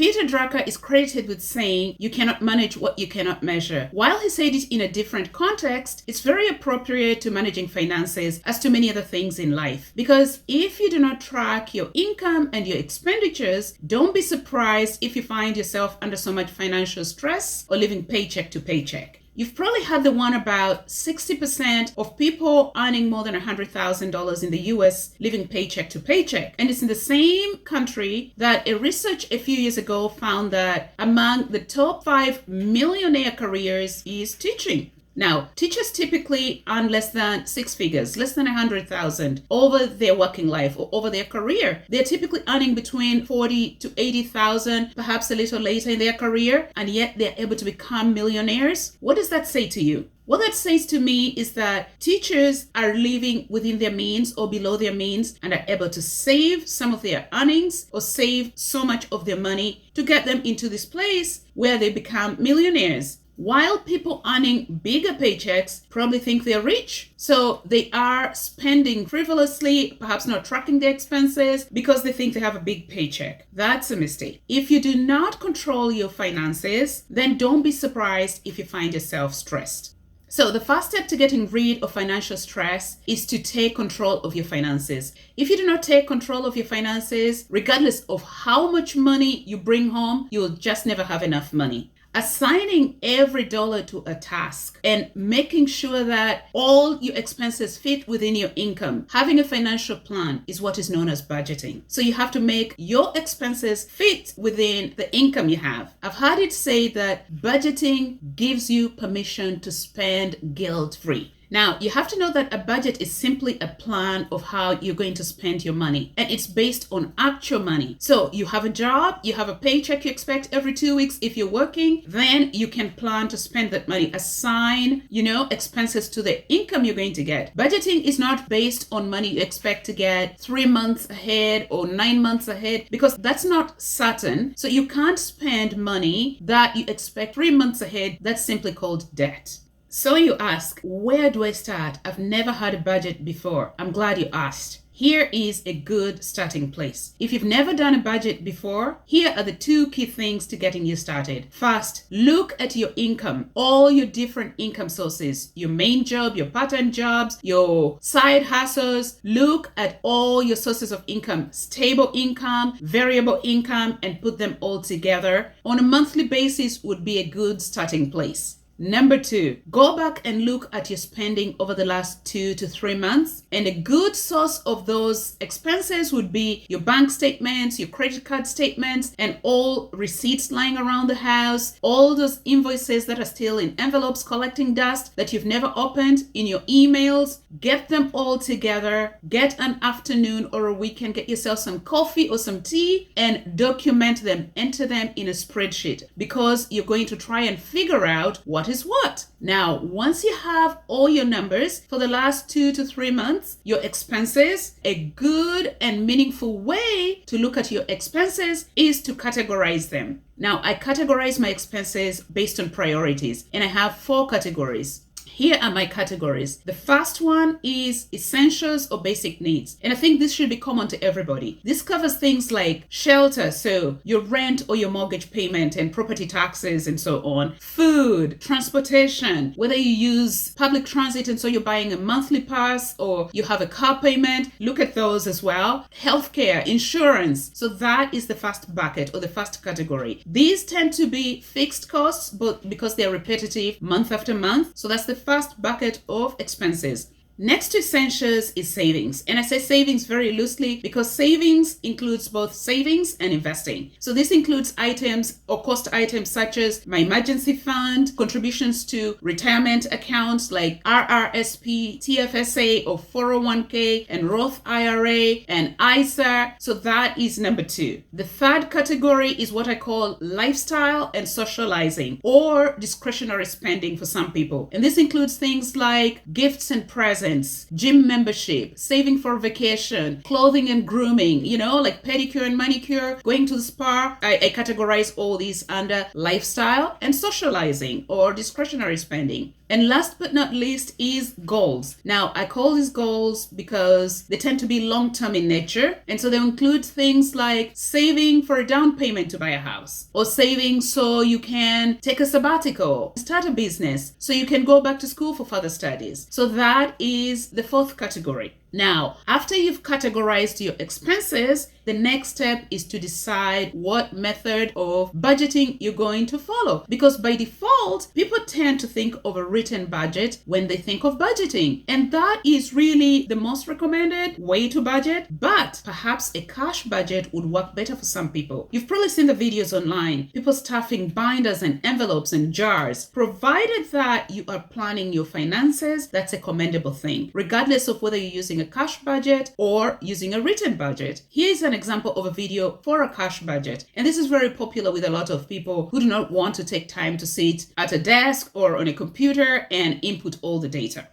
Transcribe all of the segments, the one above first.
Peter Drucker is credited with saying, "You cannot manage what you cannot measure." While he said it in a different context, it's very appropriate to managing finances as to many other things in life. Because if you do not track your income and your expenditures, don't be surprised if you find yourself under so much financial stress or living paycheck to paycheck. You've probably had the one about 60% of people earning more than $100,000 in the US living paycheck to paycheck. And it's in the same country that a research a few years ago found that among the top 5 millionaire careers is teaching. Now, teachers typically earn less than 6 figures, less than 100,000 over their working life or over their career. They're typically earning between 40 to 80,000, perhaps a little later in their career, and yet they're able to become millionaires. What does that say to you? What that says to me is that teachers are living within their means or below their means and are able to save some of their earnings or save so much of their money to get them into this place where they become millionaires. While people earning bigger paychecks probably think they're rich. So they are spending frivolously, perhaps not tracking their expenses because they think they have a big paycheck. That's a mistake. If you do not control your finances, then don't be surprised if you find yourself stressed. So the first step to getting rid of financial stress is to take control of your finances. If you do not take control of your finances, regardless of how much money you bring home, you will just never have enough money. Assigning every dollar to a task and making sure that all your expenses fit within your income. Having a financial plan is what is known as budgeting. So you have to make your expenses fit within the income you have. I've heard it say that budgeting gives you permission to spend guilt-free. Now, you have to know that a budget is simply a plan of how you're going to spend your money, and it's based on actual money. So you have a job, you have a paycheck you expect every 2 weeks if you're working, then you can plan to spend that money. Assign, expenses to the income you're going to get. Budgeting is not based on money you expect to get 3 months ahead or 9 months ahead, because that's not certain. So you can't spend money that you expect 3 months ahead. That's simply called debt. So you ask, where do I start? I've never had a budget before. I'm glad you asked. Here is a good starting place. If you've never done a budget before, here are the 2 key things to getting you started. First, look at your income, all your different income sources, your main job, your part-time jobs, your side hustles. Look at all your sources of income, stable income, variable income, and put them all together. On a monthly basis would be a good starting place. Number 2, go back and look at your spending over the last 2 to 3 months. And a good source of those expenses would be your bank statements, your credit card statements, and all receipts lying around the house, all those invoices that are still in envelopes collecting dust that you've never opened, in your emails. Get them all together. Get an afternoon or a weekend, get yourself some coffee or some tea and document them. Enter them in a spreadsheet because you're going to try and figure out what is what. Now, once you have all your numbers for the last 2 to 3 months, your expenses, a good and meaningful way to look at your expenses is to categorize them. Now, I categorize my expenses based on priorities, and I have 4 categories. Here are my categories. The first one is essentials or basic needs. And I think this should be common to everybody. This covers things like shelter, so your rent or your mortgage payment and property taxes and so on. Food, transportation, whether you use public transit and so you're buying a monthly pass or you have a car payment, look at those as well. Healthcare, insurance. So that is the first bucket or the first category. These tend to be fixed costs, but because they're repetitive month after month. So that's the first bucket of expenses. Next to essentials is savings. And I say savings very loosely because savings includes both savings and investing. So this includes items or cost items such as my emergency fund, contributions to retirement accounts like RRSP, TFSA or 401k and Roth IRA and ISA. So that is number 2. The third category is what I call lifestyle and socializing or discretionary spending for some people. And this includes things like gifts and presents, gym membership, saving for vacation, clothing and grooming, like pedicure and manicure, going to the spa. I categorize all these under lifestyle and socializing or discretionary spending. And last but not least is goals. Now, I call these goals because they tend to be long-term in nature. And so they include things like saving for a down payment to buy a house, or saving so you can take a sabbatical, start a business, so you can go back to school for further studies. So that is the fourth category. Now, after you've categorized your expenses, the next step is to decide what method of budgeting you're going to follow. Because by default, people tend to think of a written budget when they think of budgeting. And that is really the most recommended way to budget. But perhaps a cash budget would work better for some people. You've probably seen the videos online, people stuffing binders and envelopes and jars. Provided that you are planning your finances, that's a commendable thing, regardless of whether you're using a cash budget or using a written budget. Here's an example of a video for a cash budget. And this is very popular with a lot of people who do not want to take time to sit at a desk or on a computer and input all the data.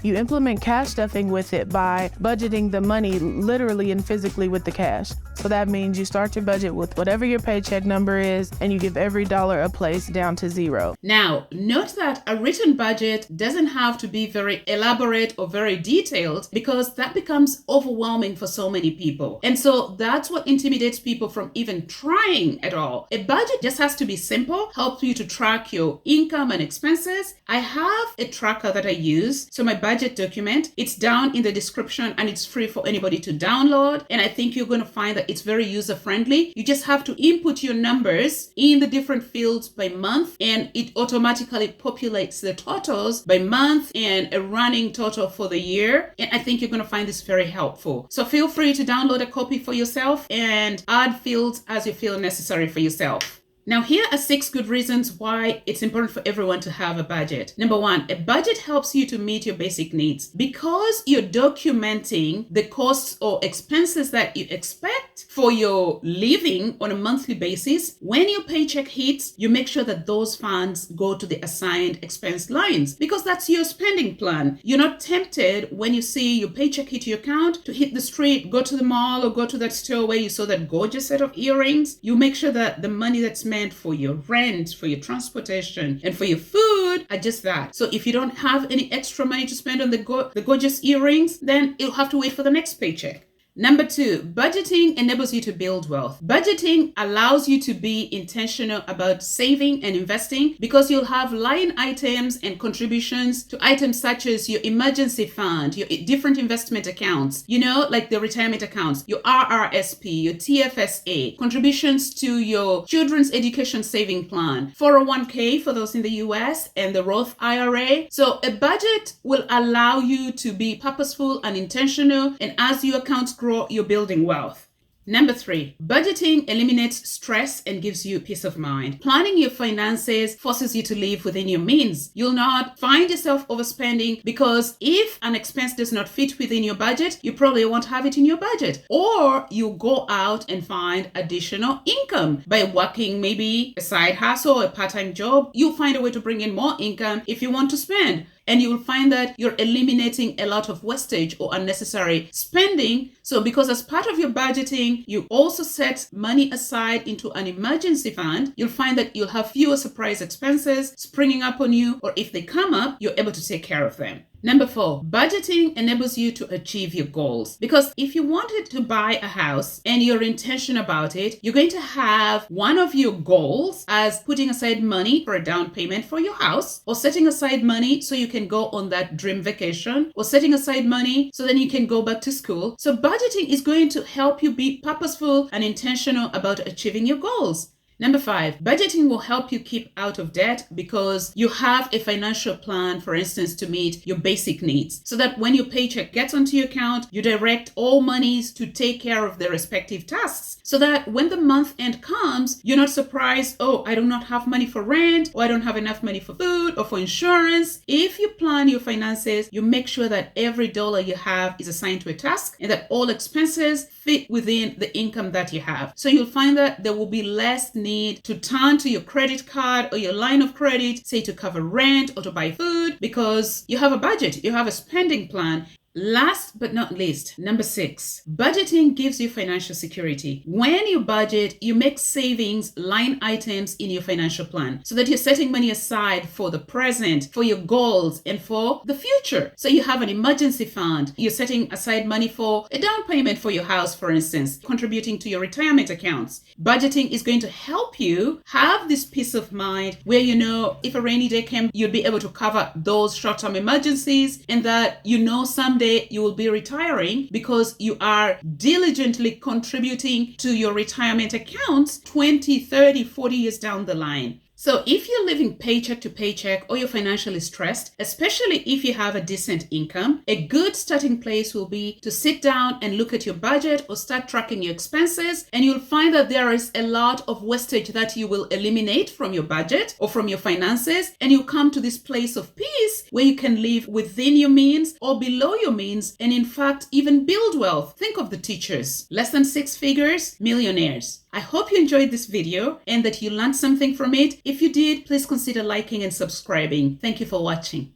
You implement cash stuffing with it by budgeting the money literally and physically with the cash. So that means you start your budget with whatever your paycheck number is, and you give every dollar a place down to zero. Now, note that a written budget doesn't have to be very elaborate or very detailed, because that becomes overwhelming for so many people. And so that's what intimidates people from even trying at all. A budget just has to be simple, help you to track your income and expenses. I have a tracker that I use. So my budget document, it's down in the description and it's free for anybody to download. And I think you're going to find that it's very user-friendly. You just have to input your numbers in the different fields by month, and it automatically populates the totals by month and a running total for the year. And I think you're going to find this very helpful. So feel free to download a copy for yourself and add fields as you feel necessary for yourself. Now, here are 6 good reasons why it's important for everyone to have a budget. Number 1, a budget helps you to meet your basic needs. Because you're documenting the costs or expenses that you expect for your living on a monthly basis, when your paycheck hits, you make sure that those funds go to the assigned expense lines, because that's your spending plan. You're not tempted when you see your paycheck hit your account to hit the street, go to the mall, or go to that store where you saw that gorgeous set of earrings. You make sure that the money that's meant for your rent, for your transportation, and for your food are just that. So if you don't have any extra money to spend on the gorgeous earrings, then you'll have to wait for the next paycheck. Number 2, budgeting enables you to build wealth. Budgeting allows you to be intentional about saving and investing, because you'll have line items and contributions to items such as your emergency fund, your different investment accounts, like the retirement accounts, your RRSP, your TFSA, contributions to your children's education saving plan, 401k for those in the US, and the Roth IRA. So a budget will allow you to be purposeful and intentional, and as your accounts grow, you're building wealth. Number 3, budgeting eliminates stress and gives you peace of mind. Planning your finances forces you to live within your means. You'll not find yourself overspending, because if an expense does not fit within your budget, you probably won't have it in your budget. Or you go out and find additional income by working maybe a side hustle or a part-time job. You'll find a way to bring in more income if you want to spend. And you will find that you're eliminating a lot of wastage or unnecessary spending. So because as part of your budgeting, you also set money aside into an emergency fund, you'll find that you'll have fewer surprise expenses springing up on you, or if they come up, you're able to take care of them. Number 4, budgeting enables you to achieve your goals. Because if you wanted to buy a house and you're intentional about it, you're going to have one of your goals as putting aside money for a down payment for your house, or setting aside money so you can go on that dream vacation, or setting aside money so then you can go back to school. So budgeting is going to help you be purposeful and intentional about achieving your goals. Number 5, budgeting will help you keep out of debt, because you have a financial plan, for instance, to meet your basic needs, so that when your paycheck gets onto your account, you direct all monies to take care of their respective tasks, so that when the month end comes, you're not surprised, oh, I do not have money for rent, or I don't have enough money for food or for insurance. If you plan your finances, you make sure that every dollar you have is assigned to a task, and that all expenses fit within the income that you have. So you'll find that there will be less need to turn to your credit card or your line of credit, say to cover rent or to buy food, because you have a budget, you have a spending plan. Last but not least, number 6, budgeting gives you financial security. When you budget, you make savings line items in your financial plan so that you're setting money aside for the present, for your goals, and for the future. So you have an emergency fund. You're setting aside money for a down payment for your house, for instance, contributing to your retirement accounts. Budgeting is going to help you have this peace of mind where you know if a rainy day came, you'd be able to cover those short-term emergencies, and that you know someday you will be retiring because you are diligently contributing to your retirement accounts 20, 30, 40 years down the line. So if you're living paycheck to paycheck or you're financially stressed, especially if you have a decent income, a good starting place will be to sit down and look at your budget or start tracking your expenses, and you'll find that there is a lot of wastage that you will eliminate from your budget or from your finances, and you'll come to this place of peace where you can live within your means or below your means, and in fact even build wealth. Think of the teachers, less than 6 figures, millionaires. I hope you enjoyed this video and that you learned something from it. If you did, please consider liking and subscribing. Thank you for watching.